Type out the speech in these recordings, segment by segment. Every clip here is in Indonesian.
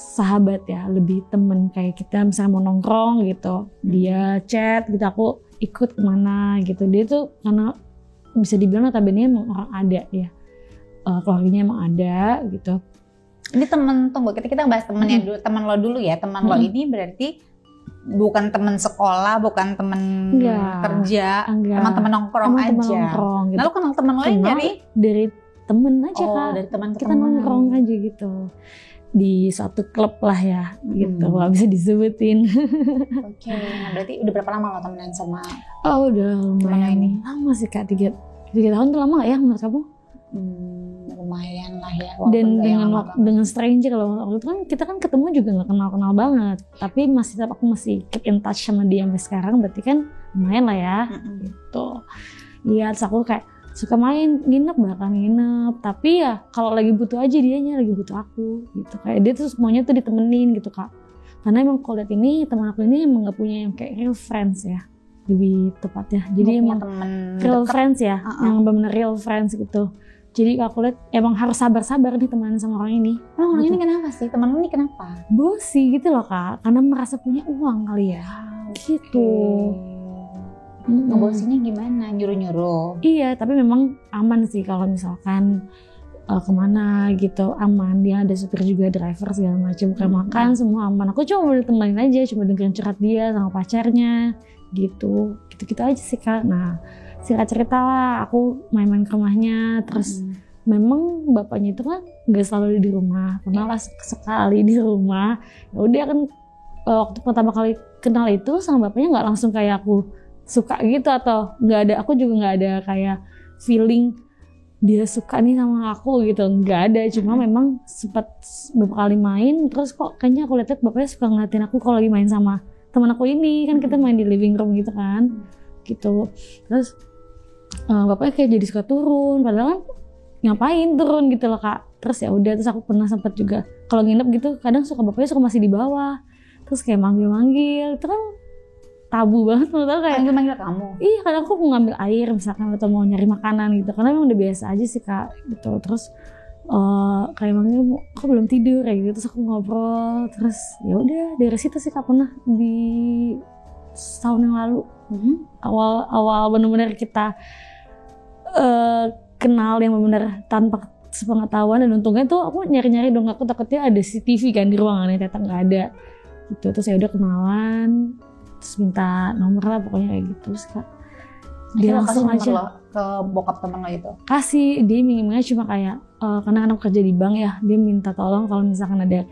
sahabat ya, lebih temen kayak kita misalnya mau nongkrong gitu, dia chat gitu aku ikut kemana gitu. Dia tuh karena bisa dibilang notabene emang orang ada ya, keluarganya emang ada gitu. Ini temen, tunggu kita bahas temennya dulu, temen lo dulu ya. Temen lo ini berarti bukan temen sekolah, bukan temen kerja, emang temen nongkrong aja. Temen nongkrong, gitu. Nah lo kenal temen lo dari temen aja Kak. Dari teman kita nongkrong aja gitu di suatu klub lah ya gitu, nggak bisa disebutin. Oke, nah berarti udah berapa lama lo temenan sama? Udah lumayan lama sih Kak, 3 tahun tuh lama nggak ya menurut kamu? Lumayan lah ya. Dan dengan stranger loh, waktu itu kan kita kan ketemu juga nggak kenal banget, tapi aku masih keep in touch sama dia sampai sekarang, berarti kan lumayan lah ya. Gitu. Iya, terus aku kayak suka main, bahkan nginep, tapi ya kalau lagi butuh aja dianya, lagi butuh aku gitu. Kayak dia tuh semuanya tuh ditemenin gitu Kak, karena emang kalau lihat ini teman aku ini emang gak punya yang kayak real friends ya, lebih tepatnya. Jadi emang real friends ya, yang benar-benar real friends gitu. Jadi aku lihat emang harus sabar-sabar nih teman sama orang ini. Orang ini kenapa sih? Teman ini kenapa? Bosi gitu loh Kak, karena merasa punya uang kali ya. Gitu. Ngebosinya gimana? Nyuruh-nyuruh? Iya, tapi memang aman sih kalau misalkan kemana gitu, aman. Dia ada supir juga, driver segala macam, kayak makan semua aman. Aku cuma boleh temenin aja, cuma dengerin curhat dia sama pacarnya gitu. Gitu-gitu aja sih Kak. Nah, singkat cerita lah, aku main-main ke rumahnya. Terus memang bapaknya itu kan nggak selalu di rumah, pernah lah sekali di rumah. Ya udah kan waktu pertama kali kenal itu sama bapaknya nggak langsung kayak aku suka gitu, atau nggak ada, aku juga nggak ada kayak feeling dia suka nih sama aku gitu, nggak ada. Cuma memang sempat beberapa kali main, terus kok kayaknya aku lihat bapaknya suka ngeliatin aku kalau lagi main sama teman aku ini, kan kita main di living room gitu kan, gitu. Terus bapaknya kayak jadi suka turun, padahal kan ngapain turun gitu loh Kak. Terus ya udah, terus aku pernah sempat juga kalau nginep gitu, kadang suka bapaknya suka masih di bawah, terus kayak manggil-manggil, itu kan tabu banget menurut aku, kayak manggil kamu. Iya, kadang aku mau ngambil air misalkan atau mau nyari makanan gitu, karena memang udah biasa aja sih Kak gitu. Terus kayak manggil, aku belum tidur kayak gitu, terus aku ngobrol, terus ya udah dari situ sih Kak. Pernah di tahun yang lalu, awal benar-benar kita kenal yang benar tanpa sepengetahuan, dan untungnya tuh aku nyari-nyari dong, aku takutnya ada CCTV kan di ruangannya, ternyata nggak ada gitu. Terus ya udah kenalan, terus minta nomor lah pokoknya kayak gitu. Terus Kak dia langsung aja lo ke bokap temen lo itu? Kasih, dia minimnya cuma kayak karena anak kerja di bank ya, dia minta tolong kalau misalkan ada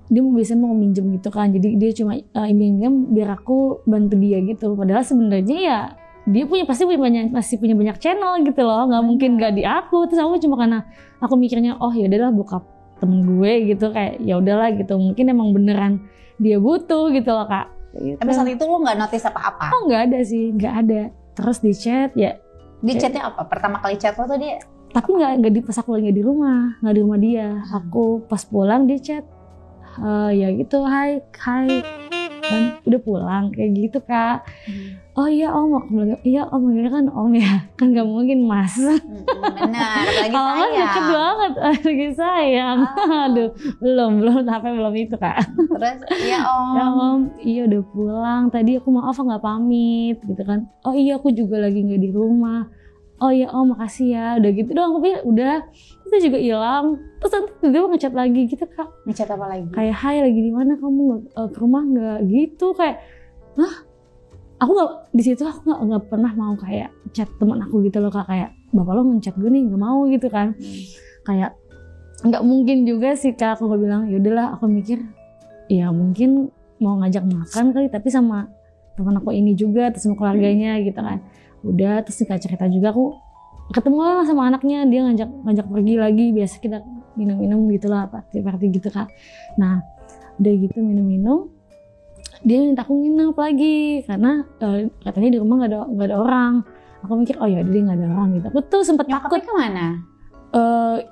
dia biasanya mau minjem gitu kan, jadi dia cuma iming-iming biar aku bantu dia gitu. Padahal sebenarnya ya dia masih punya banyak channel gitu loh, nggak mungkin nggak di aku. Terus aku cuma karena aku mikirnya ya udahlah bokap temen gue gitu, kayak ya udahlah gitu, mungkin emang beneran dia butuh gitu loh Kak gitu. Tapi saat itu lo nggak notice apa-apa? Nggak ada sih, nggak ada. Terus di chat ya, di chatnya apa? Pertama kali chat lo tuh dia tapi nggak di pas aku lagi di rumah, nggak di rumah dia. Aku pas pulang dia chat ya gitu, hai dan udah pulang kayak gitu Kak. Oh iya Om, iya Om, ini kan Om ya, kan gak mungkin Mas. Benar, lagi sayang. Deket banget, lagi sayang. Aduh, belum belum itu Kak. Terus ya Om. Ya Om, iya udah pulang. Tadi aku maaf nggak pamit gitu kan. Oh iya aku juga lagi nggak di rumah. Oh iya Om, makasih ya. Udah gitu doang, aku pikir udah. Terus juga hilang. Terus nanti dia ngechat lagi gitu Kak. Ngechat apa lagi? Kayak hai, lagi di mana kamu, ke rumah nggak gitu, kayak aku nggak, di situ aku nggak pernah mau kayak chat teman aku gitu loh Kak, kayak bapak lo ngechat gue nih, nggak mau gitu kan. Kayak nggak mungkin juga sih Kak. Aku bilang yaudahlah, aku mikir ya mungkin mau ngajak makan kali, tapi sama teman aku ini juga, terus sama keluarganya gitu kan. Udah, terus Kak cerita juga, aku ketemu lah sama anaknya, dia ngajak pergi lagi, biasa kita minum-minum gitulah, party gitu Kak. Nah udah gitu minum-minum, dia minta aku nginep lagi karena katanya di rumah nggak ada orang. Aku mikir oh ya dia nggak ada orang gitu. Aku tuh sempet takut. Kemana?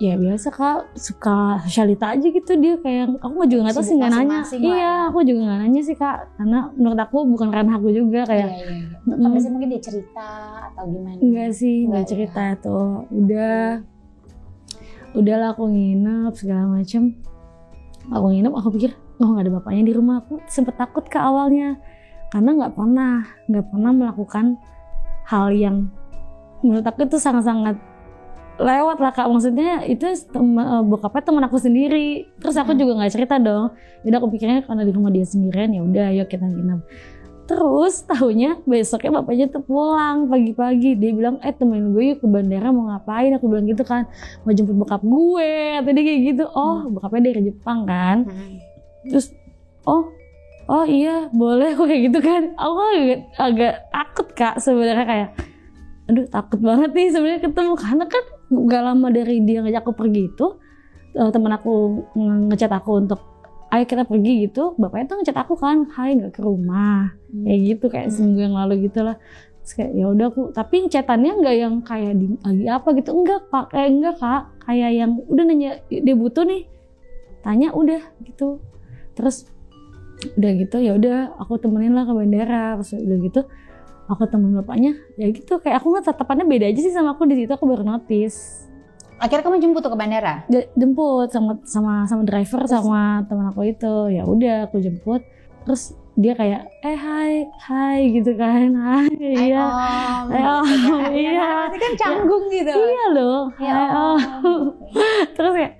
Ya biasa Kak, suka sosialita aja gitu dia, kayak aku juga nggak tahu sih, nggak nanya. Iya, aku juga nggak nanya sih Kak, karena menurut aku bukan ranah aku juga kayak. Iya. Biasanya mungkin dia cerita atau gimana? Enggak sih, nggak cerita tuh. udahlah aku nginep segala macem. Aku pikir nggak ada bapaknya di rumah. Aku sempet takut ke awalnya karena nggak pernah melakukan hal yang menurut aku itu sangat-sangat lewat lah Kak. Maksudnya itu bokapnya teman aku sendiri. Terus aku juga nggak cerita dong. Jadi aku pikirnya karena di rumah dia sendirian, ya udah ayo kita nginep. Terus tahunya besoknya bapaknya tuh pulang pagi-pagi. Dia bilang temenin gue yuk ke bandara, mau ngapain? Aku bilang gitu kan, mau jemput bokap gue. Atau dia kayak gitu. Bokapnya dari Jepang kan. Terus oh iya boleh, aku kayak gitu kan. Aku agak takut Kak sebenarnya, kayak aduh takut banget nih sebenarnya ketemu, karena kan gak lama dari dia ngajak aku pergi itu, teman aku ngechat aku untuk ayo kita pergi gitu, bapaknya tuh ngechat aku kan, hai nggak ke rumah, kayak gitu, kayak seminggu yang lalu gitu lah. Terus kayak ya udah aku, tapi chatannya nggak yang kayak lagi apa gitu, enggak Kak, kayak yang udah nanya dia butuh nih, tanya udah gitu. Terus udah gitu ya udah aku temenin lah ke bandara. Terus udah gitu aku temenin bapaknya, ya gitu kayak aku ngeliat tatapannya beda aja sih sama aku. Di situ aku baru notice. Akhirnya kamu jemput tuh ke bandara? Jemput sama driver. Terus, sama teman aku itu. Ya udah aku jemput. Terus dia kayak hai gitu kan. Hai iya. Iya. Pasti kan canggung gitu. Iya loh. Terus kayak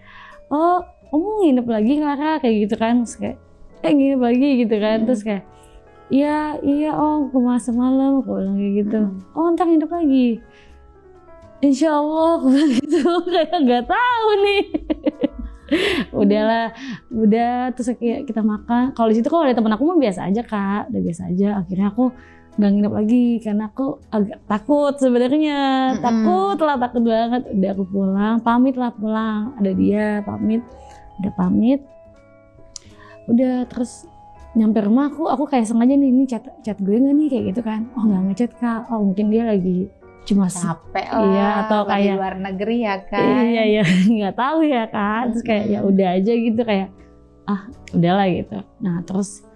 kamu nginep lagi Clara kayak gitu kan. Terus kayak nginep lagi gitu kan. Terus kayak iya kemana semalam, aku bilang kayak gitu. Ntar nginep lagi. Insya Allah, aku bilang gitu. Kayak nggak tahu nih. Udah terus kita makan. Kalau di situ kalau ada teman aku mah biasa aja Kak, udah biasa aja. Akhirnya aku nggak nginep lagi karena aku agak takut sebenarnya. Takut banget. Udah aku pamit. Ada dia udah pamit. Udah terus nyampe rumah aku kayak sengaja nih, ini chat gue nggak nih kayak gitu kan. Nggak ngechat Kak. Mungkin dia lagi cuma capek lah, iya, atau kayak luar negeri ya kan. Iya nggak tahu ya Kak. Terus kayak ya udah aja gitu, kayak udahlah gitu. Nah terus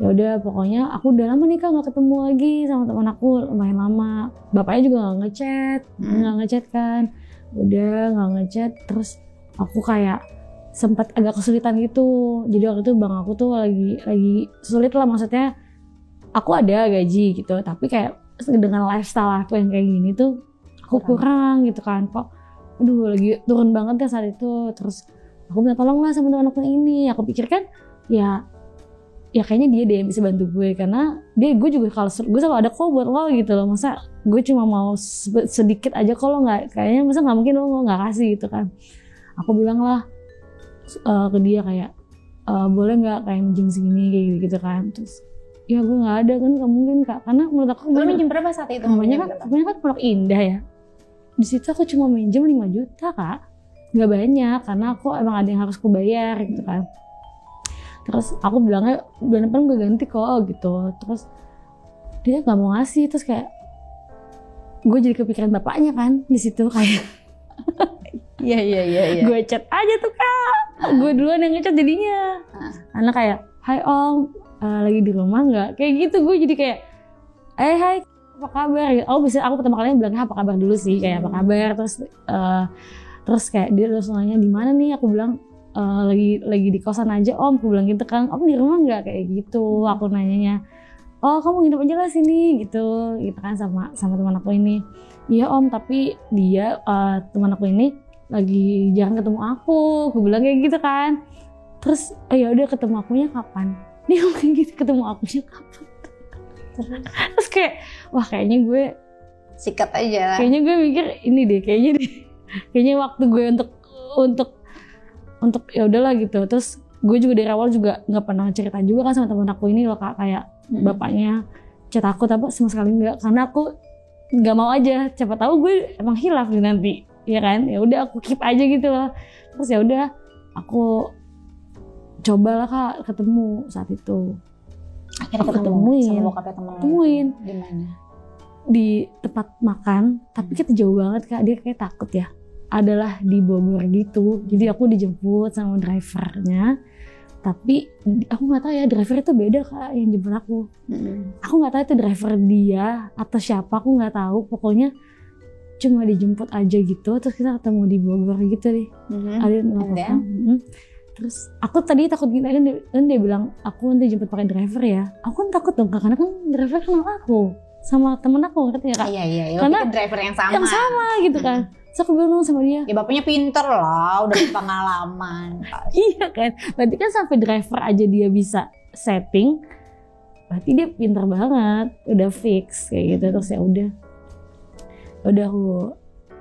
ya udah pokoknya aku udah lama nih Kak nggak ketemu lagi sama teman aku, lumayan lama. Bapaknya juga nggak ngechat kan. Udah nggak ngechat. Terus aku kayak sempat agak kesulitan gitu. Jadi waktu itu bang aku tuh lagi sulit lah, maksudnya aku ada gaji gitu, tapi kayak dengan lifestyle aku yang kayak gini tuh aku kurang gitu kan. Kok lagi turun banget ya saat itu. Terus aku minta tolong lah sama teman aku ini. Aku pikir kan ya kayaknya dia deh yang bisa bantu gue, karena gue juga kalau gue selalu ada kok buat lo gitu loh. Masa gue cuma mau sedikit aja, kalau nggak, kayaknya masa nggak mungkin lo nggak kasih gitu kan. Aku bilang lah ke dia kayak boleh nggak kayak minjem segini kayak gitu kan. Terus ya gue nggak ada kan, nggak mungkin Kak, karena menurut aku gue minjem berapa saat itu? Namanya kan Pondok Indah ya. Di situ aku cuma minjem 5 juta Kak, nggak banyak karena aku emang ada yang harus aku bayar gitu kan. Terus aku bilangnya bulan depan gue ganti kok gitu. Terus dia nggak mau ngasih. Terus kayak gue jadi kepikiran bapaknya kan di situ kayak Iya. Gue chat aja tuh Kak. Gue duluan yang ngechat jadinya. Karena kayak hai Om, lagi di rumah nggak? Kayak gitu. Gue jadi kayak hai apa kabar? Aku pertama kali bilangnya apa kabar dulu sih, kayak apa kabar. Terus kayak dia langsung nanya di mana nih? Aku bilang lagi di kosan aja Om. Aku bilang gitu kan. Om di rumah nggak? Kayak gitu. Aku nanyanya. Kamu nginep aja lah sini gitu kan sama teman aku ini. Iya Om, tapi dia teman aku ini lagi jarang ketemu aku bilang kayak gitu kan. Terus ya udah ketemu akunya kapan? Dia ngomong gitu, ketemu akunya kapan? Terus kayak wah kayaknya gue sikat aja. Kayaknya gue mikir ini deh, kayaknya waktu gue untuk ya udahlah gitu. Terus gue juga dari awal juga nggak pernah cerita juga kan sama teman aku ini loh Kak, kayak bapaknya chat aku tapi sama sekali nggak, karena aku nggak mau aja, siapa tahu gue emang hilaf nih nanti, ya kan. Ya udah aku keep aja gitu loh. Terus ya udah aku cobalah Kak ketemu saat itu. Akhirnya ketemuin sama bokapnya temen. Di mana? Di tempat makan, tapi kita jauh banget Kak. Dia kayak takut ya. Adalah di Bogor gitu. Jadi aku dijemput sama drivernya. Tapi aku nggak tahu ya, driver itu beda Kak yang jemput aku. Aku nggak tahu itu driver dia atau siapa, aku nggak tahu. Pokoknya cuma dijemput aja gitu, terus kita ketemu di Bogor gitu deh. Terus aku tadi takut gini, dan dia bilang aku nanti jemput pakai driver ya. Aku kan takut dong Kak, karena kan driver kenal aku sama temen aku, ngerti ya Kak? Iya, karena driver yang sama. Yang sama gitu kan. Terus aku bilang sama dia, ya bapaknya pinter lah, udah pengalaman. Iya kan, berarti kan sampai driver aja dia bisa setting, berarti dia pinter banget, udah fix kayak gitu. Terus ya udah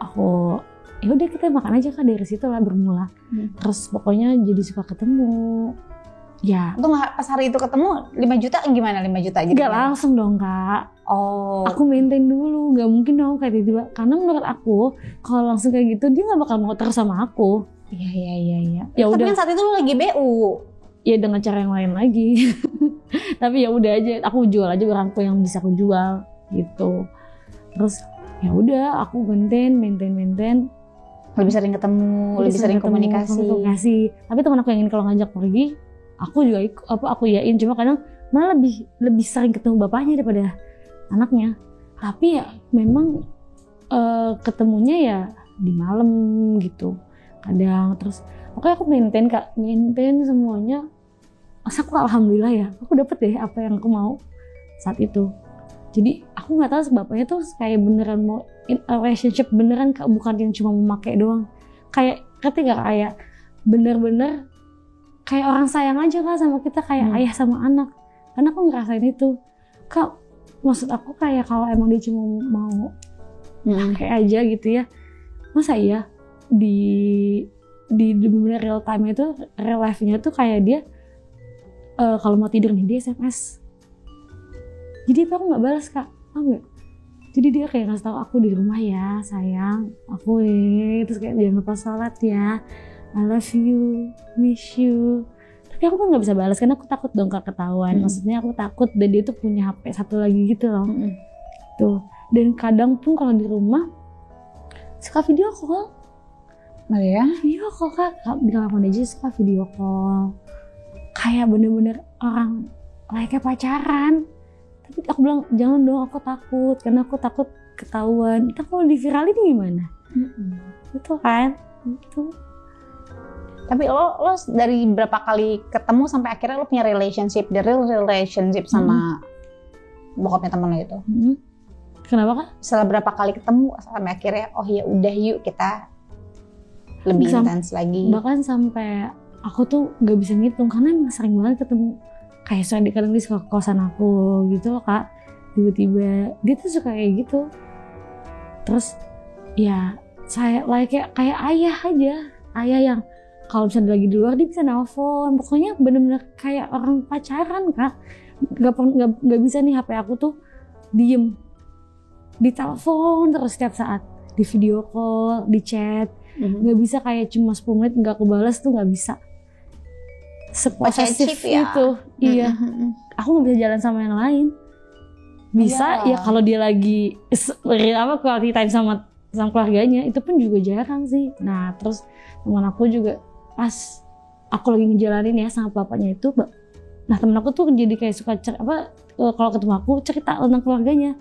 aku ya udah kita makan aja Kak, dari situ lah bermula. Terus pokoknya jadi suka ketemu. Ya. Untung pas hari itu ketemu 5 juta gimana? 5 juta aja? Gak langsung dong Kak. Oh. Aku maintain dulu, gak mungkin dong kayak tiba-tiba. Karena menurut aku kalau langsung kayak gitu dia gak bakal mau terus sama aku. Iya. Ya tapi udah. Kan saat itu lu lagi BU. Ya dengan cara yang lain lagi. Tapi ya udah aja, aku jual aja barangku yang bisa aku jual gitu. Terus ya udah aku maintain. Lebih sering ketemu, lebih sering komunikasi. Tapi teman aku yang ingin kalau ngajak pergi, aku juga aku yain, cuma kadang malah lebih sering ketemu bapaknya daripada anaknya. Tapi ya memang ketemunya ya di malam gitu kadang. Terus pokoknya aku maintain semuanya. Masa aku alhamdulillah ya, aku dapet deh apa yang aku mau saat itu. Jadi aku nggak tahu bapaknya tuh kayak beneran mau in a relationship beneran, bukan yang cuma memakai doang. Kayak ketika kayak bener-bener kayak orang sayang aja Kak sama kita, kayak ayah sama anak. Karena aku ngerasain itu Kak, maksud aku kayak kalau emang dia cuma mau kayak aja gitu ya, masa iya di bener real time itu, real life-nya tuh kayak dia kalau mau tidur nih dia SMS. Jadi itu aku nggak balas Kak, paham nggak? Jadi dia kayak ngasih tahu aku di rumah ya sayang, aku terus kayak jangan lupa sholat ya, I love you, miss you. Tapi aku kan nggak bisa balas karena aku takut dong Kak ketahuan. Maksudnya aku takut, dan dia tuh punya HP satu lagi gitu loh. Tuh. Dan kadang pun kalau di rumah suka video call. Oh ya? Video call Kak, bilang aku aja suka video call. Kayak bener-bener orang layaknya pacaran. Tapi aku bilang jangan dong, aku takut, karena aku takut ketahuan. Kita kalau diviralin gimana? Betul kan? Itu. Tapi lo dari berapa kali ketemu sampai akhirnya lo punya relationship, the real relationship sama bokapnya temen lo itu? Kenapa Kak? Setelah berapa kali ketemu sampai akhirnya oh ya udah yuk kita lebih intens lagi. Bahkan sampai aku tuh gak bisa ngitung karena emang sering banget ketemu. Kayak soalnya kadang dia suka ke kosan aku gitu loh Kak, tiba-tiba dia tuh suka kayak gitu. Terus ya saya kayak ayah aja, ayah yang kalau misalnya lagi di luar dia bisa nelfon. Pokoknya bener-bener kayak orang pacaran Kak. Gak bisa nih HP aku tuh diem, ditelepon terus setiap saat, di video call, di chat. Gak bisa kayak cuma 10 menit gak aku balas tuh, gak bisa. Seposesif ya? Itu iya. Aku nggak bisa jalan sama yang lain. Bisa ya kalau dia lagi quality time sama keluarganya, itu pun juga jarang sih. Nah terus teman aku juga pas aku lagi ngejalanin ya sama bapaknya itu, nah temen aku tuh jadi kayak suka kalau ketemu aku cerita tentang keluarganya.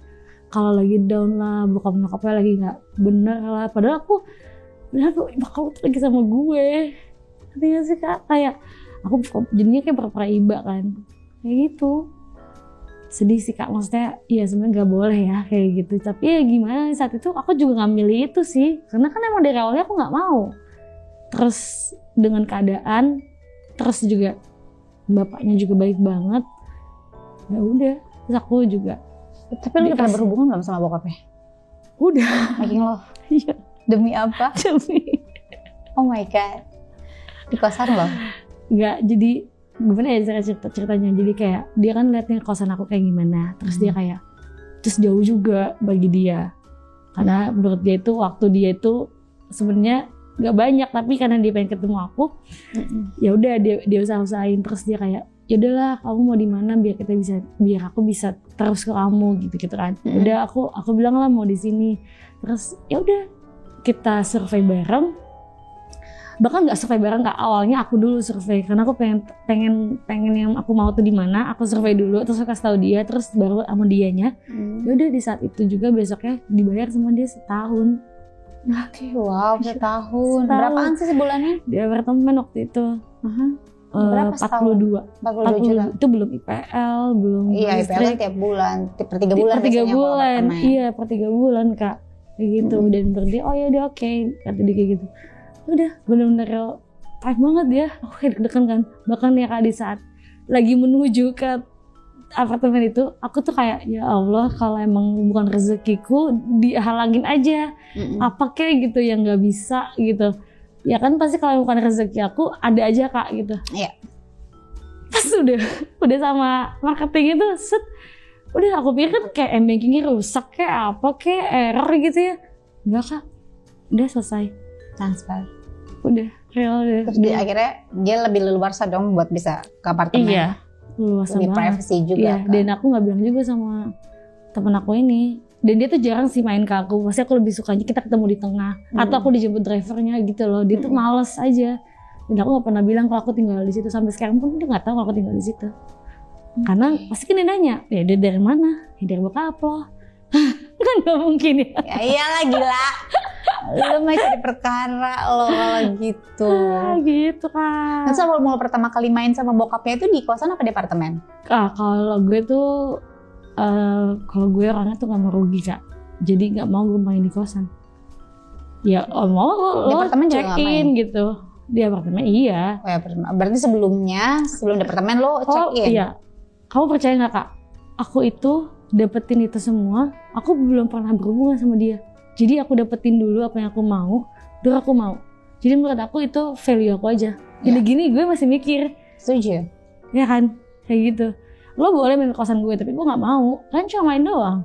Kalau lagi down lah, bokap nyokapnya lagi nggak bener lah, padahal aku bakal lagi sama gue. Artinya sih Kak, kayak aku jadinya kayak pura-pura iba kan, kayak gitu. Sedih sih Kak, maksudnya ya sebenarnya nggak boleh ya kayak gitu, tapi ya gimana saat itu aku juga nggak milih itu sih, karena kan emang dari awalnya aku nggak mau. Terus dengan keadaan, terus juga bapaknya juga baik banget, ya udah, terus aku juga. Tapi lu udah pernah berhubungan belum sama bokapnya? Udah. Making love? Iya. Demi apa? Demi. Oh my god. Di kosan loh? Enggak, jadi gimana ya ceritanya. Jadi kayak dia kan liatnya kosan aku kayak gimana. Terus dia kayak, terus jauh juga bagi dia. Karena menurut dia itu waktu dia itu sebenarnya nggak banyak, tapi karena dia pengen ketemu aku, ya udah dia usahain. Terus dia kayak, ya udahlah kamu mau di mana biar aku bisa terus ke kamu gitu kan. Udah aku bilang lah mau di sini. Terus ya udah kita survei bareng. bahkan nggak survei bareng Kak, awalnya aku dulu survei karena aku pengen yang aku mau tuh di mana, aku survei dulu terus aku kasih tahu dia, terus baru sama dianya. Ya udah di saat itu juga besoknya dibayar sama dia setahun. Oke, wow, setahun. Berapaan sih sebulannya? Di apartemen waktu itu. Berapa 42 juta. Itu belum IPL, belum iya IPL tiap bulan, per 3 bulan per 3 bulan. Iya, per 3 bulan Kak. Kayak gitu. Dan berarti oh ya udah oke, kata dia kayak gitu. Udah bener-bener real time banget ya. Aku kayak deg-degan kan. Bahkan ya Kak di saat lagi menuju ke apartemen itu, aku tuh kayak ya Allah, kalau emang bukan rezekiku dihalangin aja. Apa kayak gitu yang nggak bisa gitu. Ya kan pasti kalau bukan rezeki aku ada aja Kak gitu. Iya. Pas udah sama marketing itu set, udah aku pikir kan kayak m-bankingnya rusak kayak apa kayak error gitu ya. Enggak Kak, udah selesai. Transfer. Udah real deh. Terus akhirnya dia lebih leluasa dong buat bisa ke apartemen. Iya, luasa lebih banget. privacy juga iya, kan. Dan aku nggak bilang juga sama temen aku ini. Dan dia tuh jarang sih main ke aku. Pasti aku lebih sukanya kita ketemu di tengah. Atau aku dijemput drivernya gitu loh. Dia tuh males aja. Dan aku gak pernah bilang kalau aku tinggal di situ. Sampai sekarang pun dia gak tahu kalau aku tinggal di situ. Karena pasti kan dia nanya, ya dia dari mana? Ya dari bokap lo. Kan gak mungkin ya. Ya iyalah gila. Lu mah cari perkara lo kalau gitu. Gitu kan. Terus awal pertama kali main sama bokapnya itu di kosan apa di apartemen? Kalau gue tuh kalau gue orangnya tuh gak mau rugi Kak, jadi gak mau gue main di kosan. Ya mau lo check in gitu di apartemen. Iya. Oh ya, berarti sebelum di apartemen lo check in. Iya. Kamu percaya gak Kak, aku itu dapetin itu semua, aku belum pernah berhubungan sama dia. Jadi aku dapetin dulu apa yang aku mau, baru aku mau. Jadi menurut aku itu value aku aja. Gini-gini gue masih mikir. Setuju. Ya kan, kayak gitu. Lo boleh main ke kosan gue, tapi gue gak mau. Kan cuma main doang.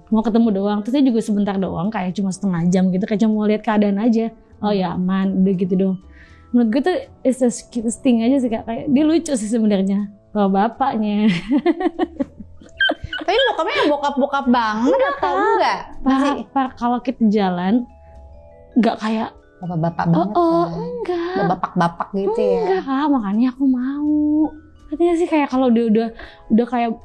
Mau ketemu doang. Terus dia juga sebentar doang, kayak cuma setengah jam gitu. Kayak cuma mau lihat keadaan aja. Oh ya aman, udah gitu doang. Menurut gue tuh it's the cutest thing aja sih Kak. Kayak dia lucu sih sebenarnya. Kalau bapaknya. Tapi bokapnya yang bokap-bokap banget atau enggak? Kalau kita jalan, gak kayak bapak-bapak banget kan? Enggak. Bapak-bapak gitu ya? Enggak Kak, makanya aku mau. Katanya sih kayak kalau dia udah kayak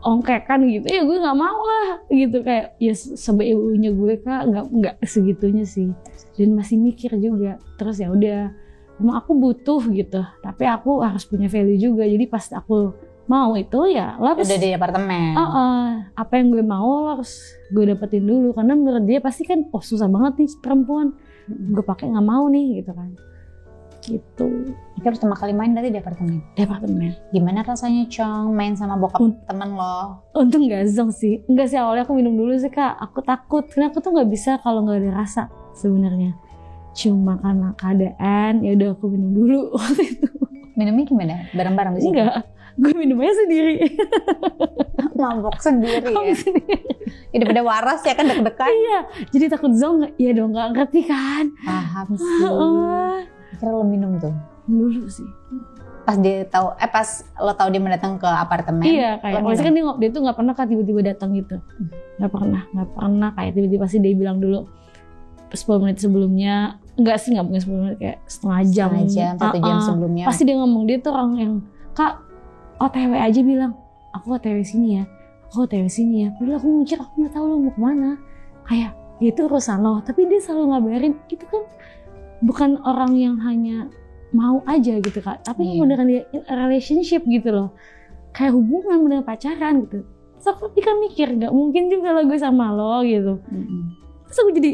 ongkekan gitu, ya gue nggak mau lah gitu, kayak ya sebagai ibunya gue Kak nggak segitunya sih, dan masih mikir juga. Terus ya udah, emang aku butuh gitu, tapi aku harus punya value juga. Jadi pas aku mau itu ya lo harus udah di apartemen. Apa yang gue mau lo harus gue dapetin dulu, karena menurut dia pasti kan susah banget nih perempuan, gue pakai nggak mau nih gitu kan. Gitu. Kita pertama kali main dari di apartemen. Di apartemen. Gimana rasanya Cong main sama bokap temen lo? Untung gak zong sih. Enggak sih, awalnya aku minum dulu sih Kak. Aku takut, karena aku tuh nggak bisa kalau nggak ada rasa sebenarnya. Cuma karena keadaan, ya udah aku minum dulu waktu itu. Minumnya gimana? Bareng-bareng di sini? Enggak, gue minum aja sendiri. Mabok sendiri ya. Ya daripada waras ya kan deg-degan. Iya, jadi takut zong. Ya dong, nggak ngerti kan. Paham sih. Akhirnya lo minum tuh? Dulu sih. Pas lo tahu dia mendatang ke apartemen. Iya, kayak maksudnya kan dia tuh nggak pernah kan tiba-tiba datang gitu. Nggak pernah kayak tiba-tiba pasti dia bilang dulu 10 menit sebelumnya. Enggak sih, nggak mungkin 10 menit, kayak setengah jam 1 jam sebelumnya. Pasti dia ngomong, dia tuh orang yang Kak OTW aja bilang, aku OTW sini ya, aku OTW sini ya. Padahal aku mikir, aku nggak tahu lo mau kemana. Kayak itu urusan lo, tapi dia selalu ngabarin. Itu kan bukan orang yang hanya mau aja gitu Kak, tapi beneran dia relationship gitu loh, kayak hubungan bener pacaran gitu. Terus aku kan mikir gak mungkin juga lah gue sama lo gitu. Terus aku jadi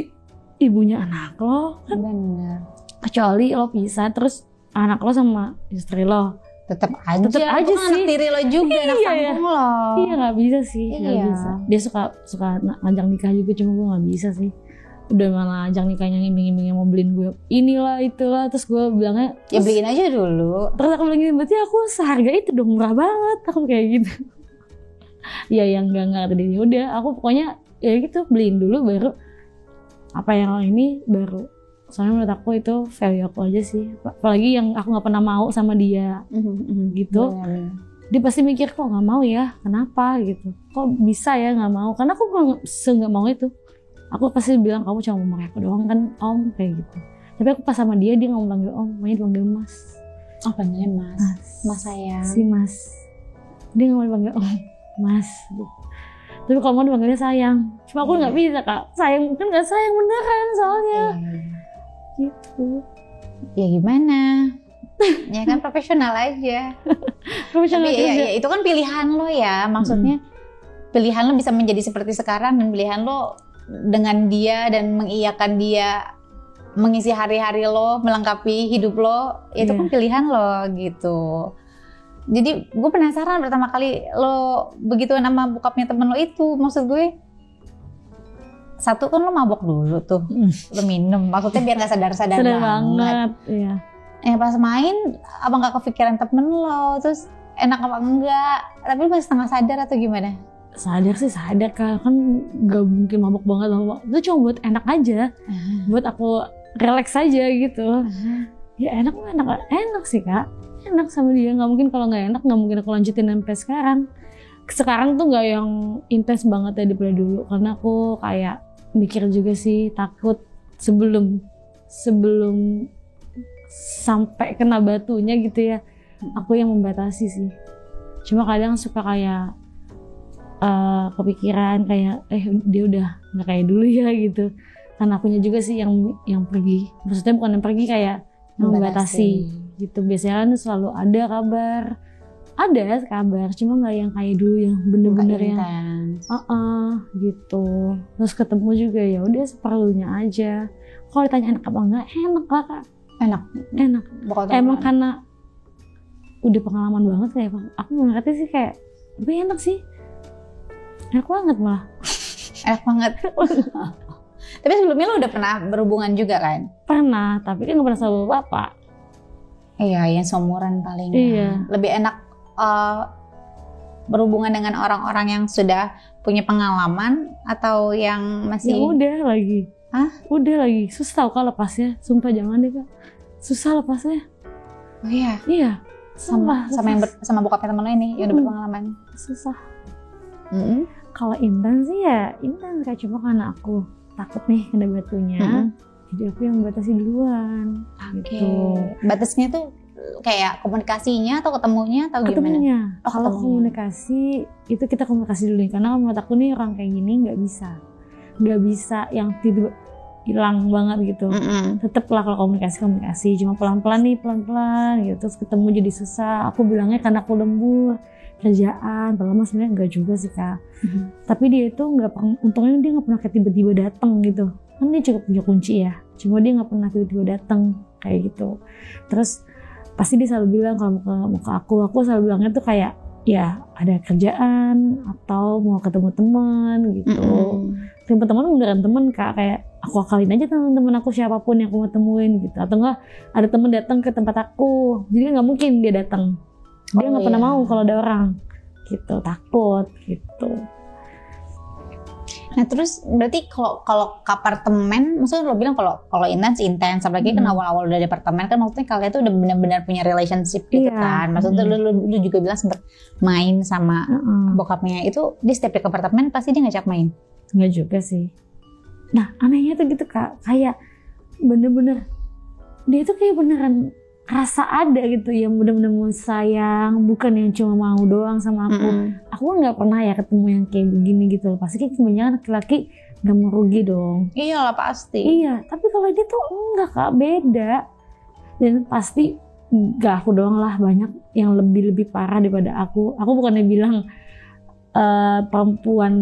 ibunya anak lo kan. Bener. Kecuali lo pisah terus anak lo sama istri lo, tetep aja sih anak tiri lo juga, anak kampung lo. Iya nggak bisa sih, nggak bisa. Dia suka ngajak nikah juga, cuma gue nggak bisa sih. Udah malah ajang nikahnya ngiming-ngimingnya mau beliin gue inilah itulah, terus gue bilangnya ya beliin aja dulu. Terus aku bilang, berarti aku seharga itu dong, murah banget, aku kayak gitu. Ya yang enggak tadi, udah aku pokoknya ya gitu, beliin dulu baru apa yang ini baru. Soalnya menurut aku itu value aku aja sih, apalagi yang aku nggak pernah mau sama dia gitu. Dia pasti mikir kok nggak mau ya, kenapa gitu, kok bisa ya nggak mau, karena aku nggak mau itu. Aku pasti bilang kamu cuma mau pakai aku doang kan om, kayak gitu. Tapi aku pas sama dia nggak mau panggil om, maunya dipanggil mas. Oh panggilnya mas. Mas sayang. Si mas. Dia nggak mau dipanggil om, mas. Tapi kalau mau dipanggilnya sayang. Cuma aku nggak bisa kak. Sayang kan nggak sayang beneran soalnya. Gitu. Ya gimana? Ya kan profesional aja. Profesional tapi ya itu kan pilihan lo ya. Maksudnya pilihan lo bisa menjadi seperti sekarang, dan pilihan lo dengan dia dan mengiyakan dia mengisi hari-hari lo, melengkapi hidup lo, itu kan pilihan lo gitu. Jadi gue penasaran pertama kali lo begituan sama bokapnya temen lo itu, maksud gue satu kan lo mabok dulu tuh, lo minum, maksudnya biar nggak sadar banget. Iya. Pas main apa nggak kepikiran temen lo, terus enak apa enggak, tapi lo masih setengah sadar atau gimana? Sadar sih sadar kan gak mungkin mabok banget, itu cuma buat enak aja, buat aku relax aja gitu. Ya enak sih kak, enak sama dia. Nggak mungkin kalau nggak enak, nggak mungkin aku lanjutin sampai sekarang. Sekarang tuh nggak yang intens banget ya daripada dulu, karena aku kayak mikir juga sih, takut sebelum sampai kena batunya gitu ya, aku yang membatasi sih. Cuma kadang suka kayak kepikiran kayak dia udah nggak kayak dulu ya gitu. Karena akunya juga sih yang pergi, maksudnya bukan yang pergi, kayak membatasi gitu. Biasanya kan selalu ada kabar, cuma nggak yang kayak dulu yang bener-bener yang gitu. Terus ketemu juga ya udah seperlunya aja. Kalau ditanya enak apa enggak, enak lah kak. Enak. Emang karena udah pengalaman banget kayak aku ngerti sih, kayak lebih enak sih. Enak banget malah. Enak banget. Tapi sebelumnya lo udah pernah berhubungan juga kan? Pernah, tapi kan gak pernah sama bapak. Iya, yang seumuran paling. Iya. Lebih enak berhubungan dengan orang-orang yang sudah punya pengalaman atau yang masih? Ya udah lagi. Hah? Udah lagi. Susah tau kak lepasnya. Sumpah jangan deh kak. Susah lepasnya. Oh iya? Iya. Sama bokapnya temen lo ini yang udah berpengalaman? Susah. Kalau intens sih ya intens kak, cuma karena aku takut nih kena batunya, jadi aku yang membatasi duluan. Gitu. Batasnya tuh kayak komunikasinya atau ketemunya atau gimana? Oh, kalau komunikasi itu kita komunikasi dulu, karena menurut aku nih orang kayak gini nggak bisa yang tidur hilang banget gitu. Tetep lah kalau komunikasi cuma pelan-pelan gitu, terus ketemu jadi susah. Aku bilangnya karena aku lembur kerjaan, padahal sebenarnya enggak juga sih kak. Tapi dia itu untungnya dia nggak pernah kayak tiba-tiba datang gitu. Kan dia cukup punya kunci ya, cuma dia nggak pernah tiba-tiba datang kayak gitu. Terus pasti dia selalu bilang kalau mau ke aku selalu bilangnya tuh kayak ya ada kerjaan atau mau ketemu teman gitu. Teman-teman beneran teman kak, kayak aku akalin aja teman-teman aku siapapun yang aku mau temuin gitu. Atau enggak ada teman datang ke tempat aku, jadi nggak mungkin dia datang. Dia nggak pernah mau kalau ada orang gitu, takut gitu. Nah terus berarti kalau ke apartemen, maksudnya lo bilang kalau intens, apalagi kan awal-awal udah di apartemen kan, maksudnya kalian tuh udah benar-benar punya relationship gitu kan. Maksudnya lu juga bilang sempet main sama bokapnya itu, di setiap di apartemen pasti dia ngajak main? Enggak juga sih. Nah anehnya tuh gitu kak, kayak bener-bener dia tuh kayak beneran rasa ada gitu yang bener-bener mau sayang, bukan yang cuma mau doang sama aku. Aku nggak pernah ya ketemu yang kayak begini gitu. Pasti kayak kebanyakan laki-laki nggak mau rugi dong. Iyalah pasti. Iya, tapi kalau dia tuh enggak kak, beda. Dan pasti nggak aku doang lah, banyak yang lebih parah daripada aku. Aku bukannya bilang perempuan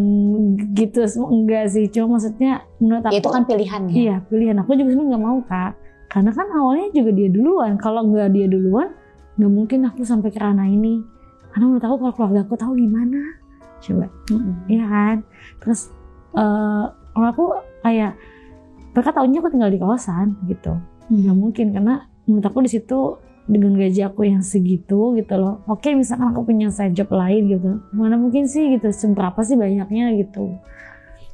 gitu, enggak sih. Cuma maksudnya menurut aku itu kan pilihan ya. Iya pilihan. Aku juga sebenarnya nggak mau kak. Karena kan awalnya juga dia duluan. Kalau nggak dia duluan, nggak mungkin aku sampai ke ranah ini. Karena menurut aku kalau keluarga aku tahu gimana, coba, iya kan. Terus kalau aku kayak mereka tahunya aku tinggal di kawasan gitu, nggak mungkin karena menurut aku di situ dengan gaji aku yang segitu gitu loh. Oke, misalkan aku punya side job lain gitu, mana mungkin sih gitu, seberapa sih banyaknya gitu.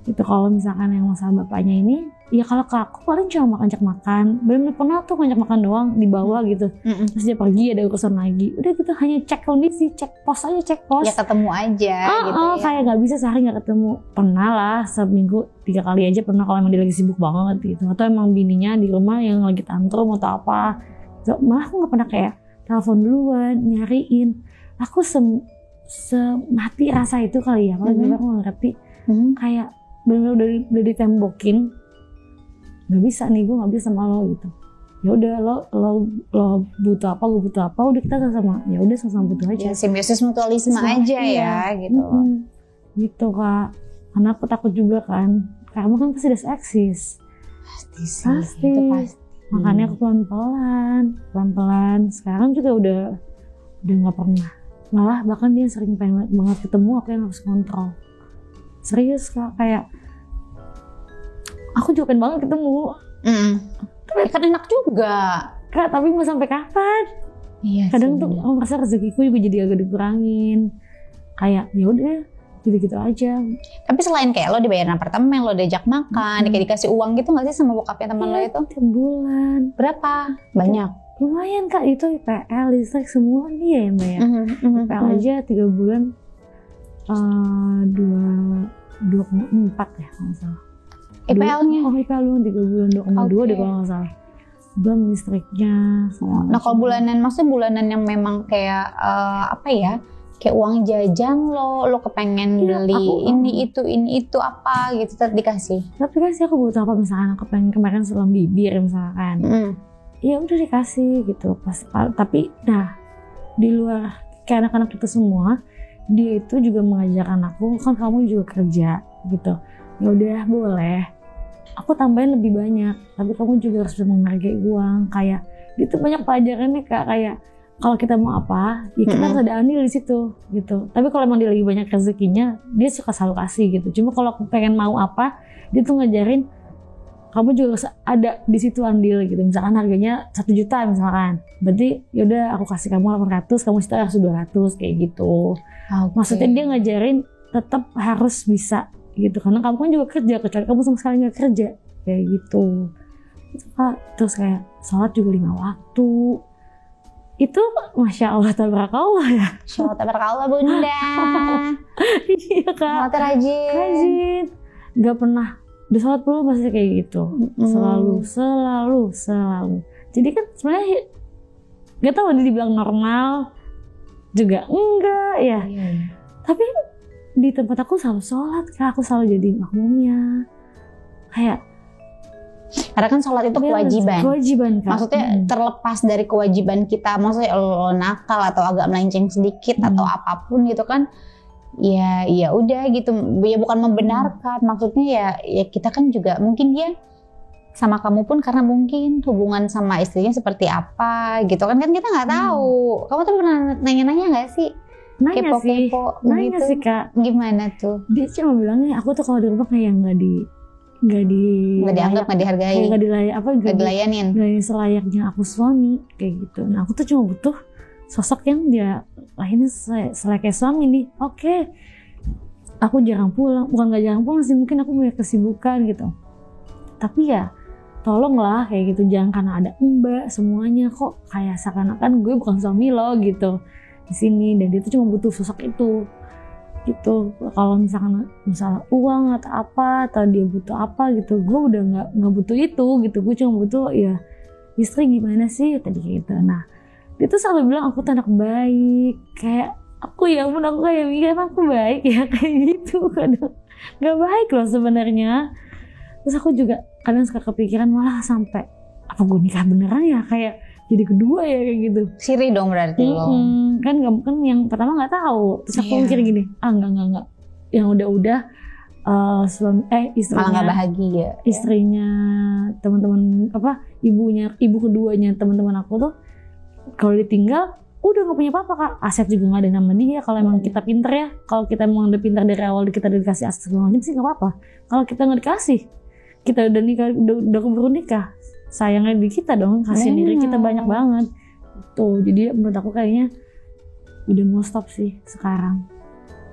Itu kalau misalkan yang masalah bapaknya ini ya kalau ke aku paling cuma ngajak makan, belum pernah tuh ngajak makan doang di bawah gitu. Terus dia pergi ada urusan lagi, udah gitu hanya cek kondisi, cek pos aja, cek pos. Ya ketemu aja gitu ya. Kayak nggak bisa sehari nggak ketemu. Pernah lah seminggu 3 kali aja pernah kalau emang dia lagi sibuk banget gitu. Atau emang bininya di rumah yang lagi tantrum atau apa. So, malah aku nggak pernah kayak telepon duluan, nyariin. Aku semati rasa itu kali ya, kalau aku nggak ngerti. Kayak bener-bener udah ditembokin, nggak bisa nih, gue nggak bisa sama lo gitu. Ya udah lo butuh apa, gue butuh apa, udah kita sama, ya udah sama butuh aja. Ya, simbiosis mutualisme aja ya gitu. Gitu Kak, karena aku takut juga kan, kamu kan pasti eksis. Pasti. Itu pasti. Makanya aku pelan-pelan. Sekarang juga udah nggak pernah. Malah bahkan dia sering pengen banget ketemu, aku yang harus kontrol. Serius Kak, kayak aku juga pengen banget ketemu. Tapi kan enak juga Kak, tapi mau sampai kapan? Iya, kadang tuh aku merasa rezekiku juga jadi agak dikurangin. Kayak ya udah gitu-gitu aja. Tapi selain kayak lo dibayarin apartemen, lo diajak makan, kayak dikasih uang gitu nggak sih sama bokapnya teman lo itu? Tiap bulan. Berapa? Banyak? Lumayan Kak, itu IPL, listrik semua dia yang bayar. IPL aja 3 bulan 2,4 ya kalau nggak salah. IPL-nya? IPL 3 bulan 2,2 deh kalau nggak salah. Belum listriknya. Nah kalau bulanan, maksudnya bulanan yang memang kayak apa ya? Kayak uang jajan lo kepengen beli ini itu apa gitu, tetap dikasih. Tapi kasih aku butuh apa, misalkan aku pengen kemarin selam bibir misalkan. Ya udah dikasih gitu. Tapi nah di luar kayak anak-anak itu semua, dia itu juga mengajarkan aku, kan kamu juga kerja gitu. Ya udah boleh, aku tambahin lebih banyak, tapi kamu juga harus menghargai uang. Kayak itu banyak pelajarannya Kak, kayak kalau kita mau apa, ya kita harus ada andil di situ gitu. Tapi kalau emang dia lagi banyak rezekinya, dia suka selalu kasih gitu. Cuma kalau aku pengen mau apa, dia tuh ngajarin kamu juga harus ada di situ andil gitu. Misalkan harganya 1 juta misalkan, berarti yaudah aku kasih kamu 800, kamu sekitar harus 200 kayak gitu. Maksudnya dia ngajarin tetap harus bisa gitu, karena kamu kan juga kerja, kecuali kamu sama sekali nggak kerja kayak gitu. Terus kayak sholat juga 5 waktu. Itu Masya Allah tabarakallah ya. Masya Allah tabarakallah Bunda. Iya Kak, rajin. Gak pernah udah sholat dulu pasti kayak gitu. Selalu. Jadi kan sebenarnya gak tahu dibilang normal juga enggak ya. Tapi di tempat aku selalu sholat Kak, aku selalu jadi makmumnya. Kayak karena kan sholat itu kewajiban Kak. Maksudnya terlepas dari kewajiban kita, maksudnya lo nakal atau agak melenceng sedikit atau apapun gitu kan, ya udah gitu. Ya bukan membenarkan, maksudnya ya kita kan juga mungkin dia sama kamu pun karena mungkin hubungan sama istrinya seperti apa gitu kan kita nggak tahu. Kamu tuh pernah nanya-nanya nggak sih? Nanya gitu. Sih Kak. Gimana tuh? Dia cuma bilangnya aku tuh kalau di rumah kayak nggak dianggap, nggak dihargai, nggak dilayanin, nggak selayaknya aku suami kayak gitu. Nah aku tuh cuma butuh sosok yang dia lainnya selayaknya suami nih. Oke. Aku jarang pulang, bukan nggak jarang pulang sih, mungkin aku punya kesibukan gitu. Tapi ya tolonglah kayak gitu, jangan karena ada mbak semuanya kok kayak seakan-akan gue bukan suami lo gitu di sini. Dan dia tuh cuma butuh sosok itu gitu. Kalau misalnya uang atau apa, atau dia butuh apa gitu, gue udah nggak butuh itu gitu. Gue cuma butuh ya istri gimana sih tadi gitu. Nah dia tuh selalu bilang aku tuh anak baik, kayak aku ya ampun, aku kayak mikir aku baik ya kayak gitu. Kadang nggak baik loh sebenarnya. Terus aku juga kadang suka kepikiran malah sampai apa gue nikah beneran ya, kayak jadi kedua ya kayak gitu. Siri dong berarti lo. Kan yang pertama nggak tahu. Terus aku mikir gini, enggak. Yang udah istrinya malah nggak bahagia. Istrinya teman-teman ibu keduanya teman-teman aku tuh kalau ditinggal udah nggak punya apa-apa Kak. Aset juga nggak ada nama dia. Kalau emang kita pinter ya, kalau kita emang udah pinter dari awal kita udah dikasih aset segala macam sih nggak apa-apa. Kalau kita nggak dikasih, kita udah nikah, udah keburu nikah, sayangnya di kita dong, kasih diri kita banyak banget tuh. Jadi menurut aku kayaknya udah mau stop sih sekarang,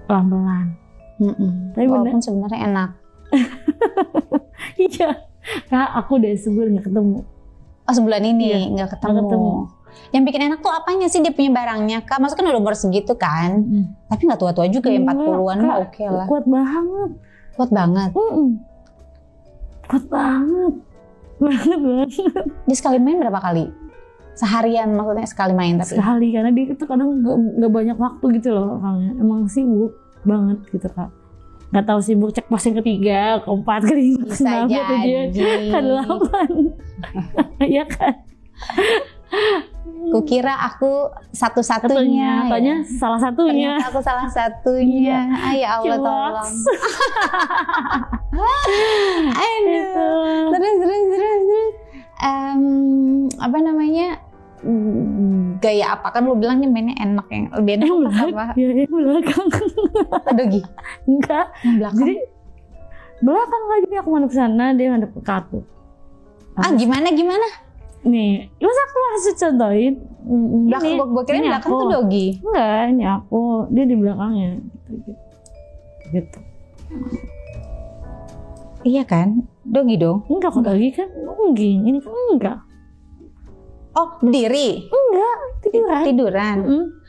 pelan-pelan. Tapi walaupun sebenarnya enak. Iya, Kak, aku udah sebulan gak ketemu. Oh, sebulan ini gak ketemu. Yang bikin enak tuh apanya sih dia punya barangnya, Kak? Maksudnya kan udah umur segitu kan. Tapi gak tua-tua juga ya, 40-an mah oke lah. Kuat banget. Kuat banget. Kuat banget. Banget. Dia sekali main berapa kali? Seharian maksudnya sekali main tapi? Sekali, karena dia itu kadang gak banyak waktu gitu loh. Emang sibuk banget gitu, Kak. Gak tahu sibuk cek posting ketiga, keempat, kelima, bisa jadi ke-8. Iya kan? Kukira aku satu-satunya. Tanya salah satunya. Ternyata aku salah satunya. Ya Allah tolong. Aduh. Terus. Apa namanya? Gaya apa kan lu bilangnya mainnya enak yang lebih enak apa? Ya belakang. Dogi? Enggak. Belakang. Jadi belakang aja nih aku madep sana, dia madep ke aku. Gimana? Nih, masa aku harus contohin? Belakang gue kira belakang tuh Dogi. Enggak, ini aku, dia di belakangnya. Gitu. Iya kan? Dogi dong? Enggak kok Dogi kan? Dogi, ini kan enggak. Oh, berdiri? Enggak, tiduran.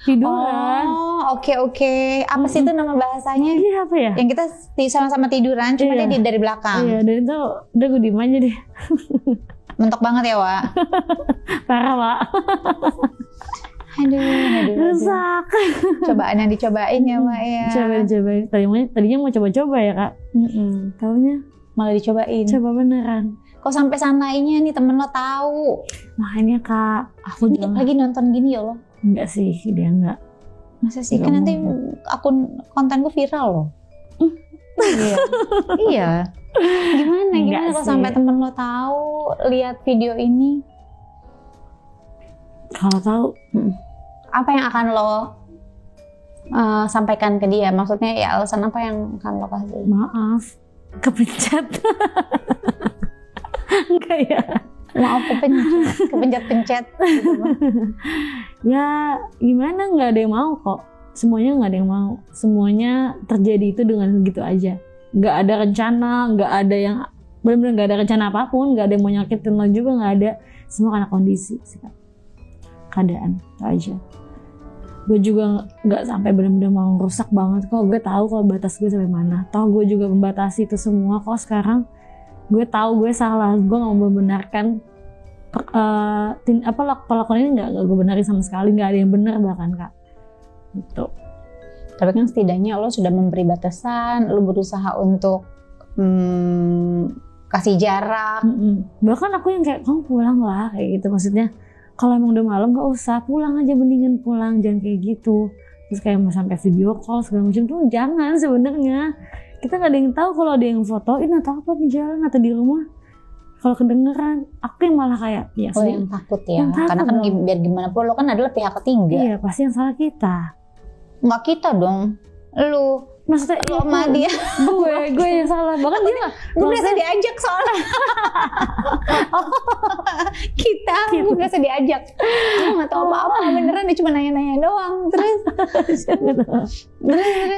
Tiduran. Oh, oke. Apa sih itu nama bahasanya? Iya, apa ya? Yang kita sama-sama tiduran, cuma dia dari belakang. Iya, dari itu udah gue diem aja deh. Mentok banget ya, Wak? Parah, Wak. Aduh. Rusak. Cobaan yang dicobain ya, Wak ya. Cobain. Tadinya mau coba-coba ya, Kak. Taunya malah dicobain. Coba beneran. Kok sampai sanainya nih temen lo tahu? Makanya Kak, aku juga lagi nonton gini ya lo? Enggak sih, dia enggak. Masa sih? Kan nanti akun konten gue viral loh. Iya. Gimana kalau sampai temen lo tahu lihat video ini? Kalau tahu, apa yang akan lo sampaikan ke dia? Maksudnya ya alasan apa yang akan lo kasih? Maaf, kepencet. Enggak ya? Maaf kepencet gitu. Ya gimana, nggak ada yang mau kok. Semuanya nggak ada yang mau. Semuanya terjadi itu dengan begitu aja. Nggak ada rencana, nggak ada yang benar-benar nggak ada rencana apapun, nggak ada yang mau nyakitin lo juga, nggak ada. Semua karena kondisi sih, keadaan itu aja. Gue juga nggak sampai benar-benar mau rusak banget kok. Gue tahu kalau batas gue sampai mana. Toh gue juga membatasi itu semua kok sekarang. Gue tahu gue salah, gue nggak mau membenarkan pelakuan ini, nggak gue benarin sama sekali, nggak ada yang benar bahkan Kak. Gitu. Tapi kan setidaknya lo sudah memberi batasan, lo berusaha untuk kasih jarak. Bahkan aku yang kayak kamu pulang lah kayak gitu, maksudnya kalau emang udah malam nggak usah pulang aja, mendingan pulang, jangan kayak gitu. Terus kayak mau sampai video call segala macam tuh jangan sebenarnya. Kita nggak ada yang tahu kalau ada yang fotoin atau apa di jalan atau di rumah. Kalau kedengeran, aku yang malah kayak ya. Oh yang takut ya, karena kan biar gimana pun lo kan adalah pihak ketiga. Iya pasti yang salah kita. Nggak kita dong, lu. Maksudnya lo sama dia. gue yang salah. Bahkan dia nggak. Gue berasa diajak soalnya. Gue berasa diajak. Gue nggak tahu apa-apa beneran, dia cuma nanya-nanya doang. Terus.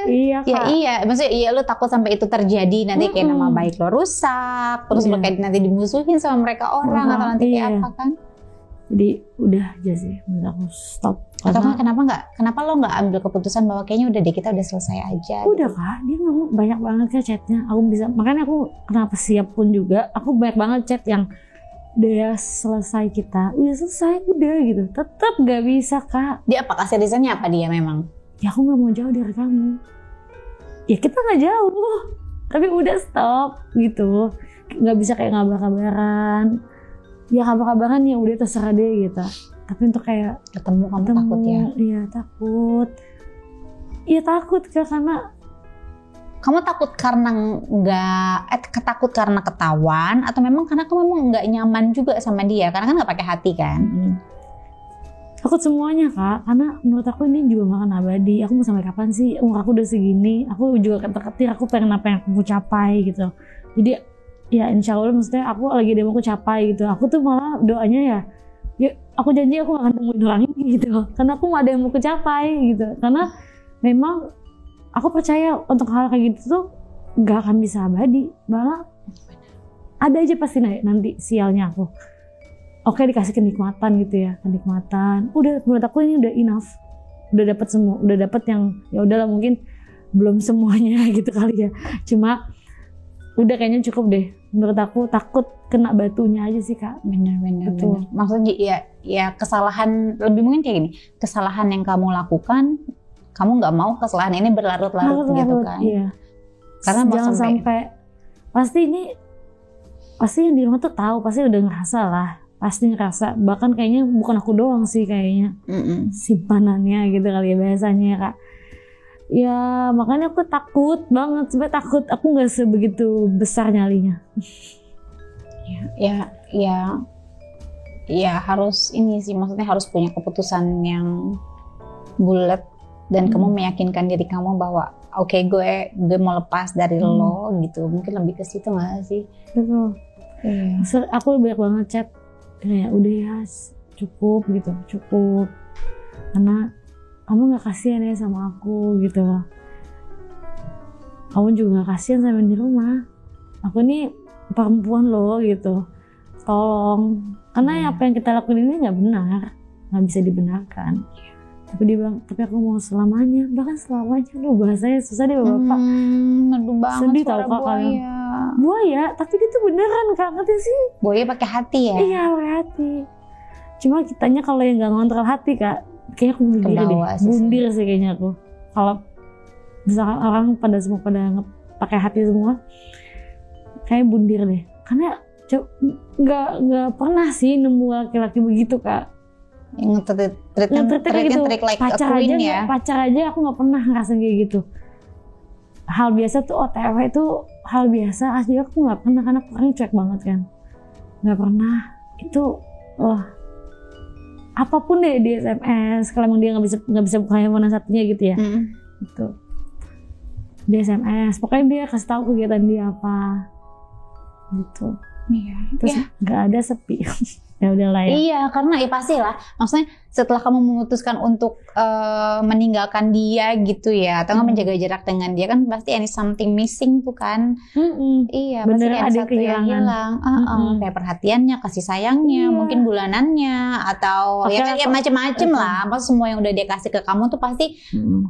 Iya Kak. Iya. Maksudnya iya lo takut sampai itu terjadi nanti kayak nama baik lo rusak. Terus lo kayak nanti dimusuhin sama mereka orang atau nanti kayak apa kan? Jadi udah aja sih, menurut aku stop. Atau kenapa lo nggak ambil keputusan bahwa kayaknya udah deh kita udah selesai aja? Udah gitu. Kak, dia ngomong banyak banget ya chatnya. Aku bisa, makanya aku kenapa siap pun juga. Aku banyak banget chat yang udah selesai kita, udah selesai udah gitu. Tetap nggak bisa Kak. Dia apa kasih reasonnya apa dia memang? Ya aku nggak mau jauh dari kamu. Ya kita nggak jauh, tapi udah stop gitu. Nggak bisa kayak ngabar-kabaran. Ya kabar-kabaran ya udah terserah deh gitu. Tapi untuk kayak ketemu kamu takut ya? Iya takut. Iya takut karena kamu takut karena takut karena ketahuan atau memang karena kamu memang nggak nyaman juga sama dia karena kan nggak pakai hati kan? Takut semuanya Kak, karena menurut aku ini juga gak akan abadi. Aku mau sampai kapan sih? Umur aku udah segini, aku juga ketir-ketir, aku pengen apa yang aku mau capai gitu. Jadi ya insya Allah maksudnya aku lagi ada yang mau aku capai gitu. Aku tuh malah doanya ya aku janji aku gak akan temuin orang ini gitu. Karena aku mau ada yang mau aku capai gitu. Karena memang aku percaya untuk hal kayak gitu tuh gak akan bisa abadi. Malah ada aja pasti nanti sialnya aku. Oke, dikasih kenikmatan gitu ya, kenikmatan. Udah, menurut aku ini udah enough. Udah dapat semua, udah dapat yang ya udahlah, mungkin belum semuanya gitu kali ya. Cuma udah kayaknya cukup deh. Menurut aku takut kena batunya aja sih Kak. Bener. Maksudnya ya kesalahan, lebih mungkin kayak gini. Kesalahan yang kamu lakukan, kamu nggak mau kesalahan ini berlarut-larut gitu kan. Iya. Karena jangan sampai pasti yang di rumah tuh tahu, pasti udah ngerasa lah. Pasti ngerasa, bahkan kayaknya bukan aku doang sih kayaknya. Simpanannya gitu kali ya bahasanya Kak. Ya makanya aku takut banget, sebenarnya takut aku nggak sebegitu besar nyalinya. Ya harus ini sih, maksudnya harus punya keputusan yang bulat dan kamu meyakinkan diri kamu bahwa oke, gue mau lepas dari lo gitu. Mungkin lebih ke situ nggak sih? Betul. Aku banyak banget chat kayak udah ya cukup gitu, cukup. Karena kamu nggak kasihan ya sama aku gitu loh. Kamu juga nggak kasihan sama di rumah. Aku nih perempuan loh gitu. Tolong. Karena apa yang kita lakuin ini nggak benar, nggak bisa dibenarkan. Tapi dia bilang, tapi aku mau selamanya. Bahkan selamanya, bahasanya susah deh Bapak. Aduh banget. Sedih tau Kak kalian. Buaya, tapi dia tuh beneran Kak, ngerti sih? Buaya pakai hati ya? Iya, pakai hati. Cuma kitanya kalau yang nggak ngontrol hati Kak, kayaknya aku bunuh diri deh. Bundir sih kayaknya aku. Kalau misalkan orang pada pakai hati semua, kayak bundir deh. Karena nggak pernah sih nemu laki-laki begitu Kak. Yang treat like a queen ya. Pacar aja aku nggak pernah ngerasain kayak gitu. Hal biasa tuh OTW itu hal biasa, asli aku nggak pernah karena orangnya cuek banget kan. Nggak pernah. Itu apapun deh di SMS, kalau emang dia nggak bisa buka handphone satunya gitu ya. Gitu. Di SMS, pokoknya dia kasih tahu kegiatan dia apa. Gitu. Iya. Terus nggak ada sepi. Ya udahlah ya. Iya, karena ya pasti lah. Maksudnya setelah kamu memutuskan untuk meninggalkan dia gitu ya, atau menjaga jarak dengan dia, kan pasti any something missing tuh kan. Iya, bener, pasti ada satu yang hilang. Kayak perhatiannya, kasih sayangnya, mungkin bulanannya, atau ya macam-macam lah. Pas semua yang udah dia kasih ke kamu tuh pasti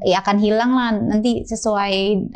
ya akan hilang lah nanti sesuai